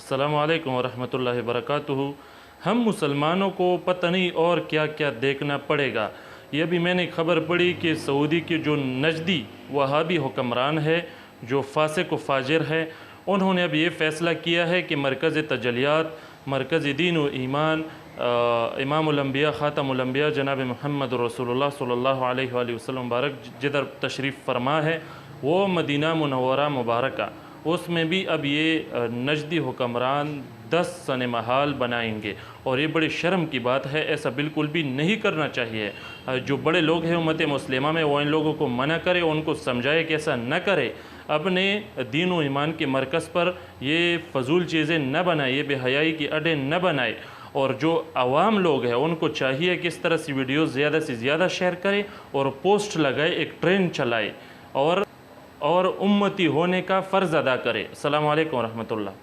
अस्सलामु अलैकुम वरहमतुल्लाहि वबरकातुहू। हम मुसलमानों को पता नहीं और क्या क्या देखना पड़ेगा। ये भी मैंने खबर पढ़ी कि सऊदी के जो नजदी वहाबी हुक्मरान है, जो फासिक व फाजिर है, उन्होंने अब ये फ़ैसला किया है कि मरकज़ तजलियात, मरकज़ दीन व ईमान, इमामुल अंबिया ख़ातमुल अंबिया जनाब मुहम्मद रसूलुल्लाह सल्लल्लाहु अलैहि वसल्लम मुबारक जिधर तशरीफ़ फरमा है वो मदीना मुनव्वरा मुबारका, उसमें भी अब ये नजदी हुक्मरान 10 सिनेमा हॉल बनाएंगे। और ये बड़ी शर्म की बात है, ऐसा बिल्कुल भी नहीं करना चाहिए। जो बड़े लोग हैं उम्मत मुस्लिमा में, वो इन लोगों को मना करे, उनको समझाए कि ऐसा न करे। अपने दीन व ईमान के मरकज़ पर ये फ़जूल चीज़ें न बनाए, ये बेहयाई की अड्डे न बनाए। और जो आवाम लोग हैं उनको चाहिए कि इस तरह से वीडियो ज़्यादा से ज़्यादा शेयर करें और पोस्ट लगाए, एक ट्रेंड चलाए और उम्मती होने का फ़र्ज़ अदा करे। अस्सलामु अलैकुम रहमतुल्लाह।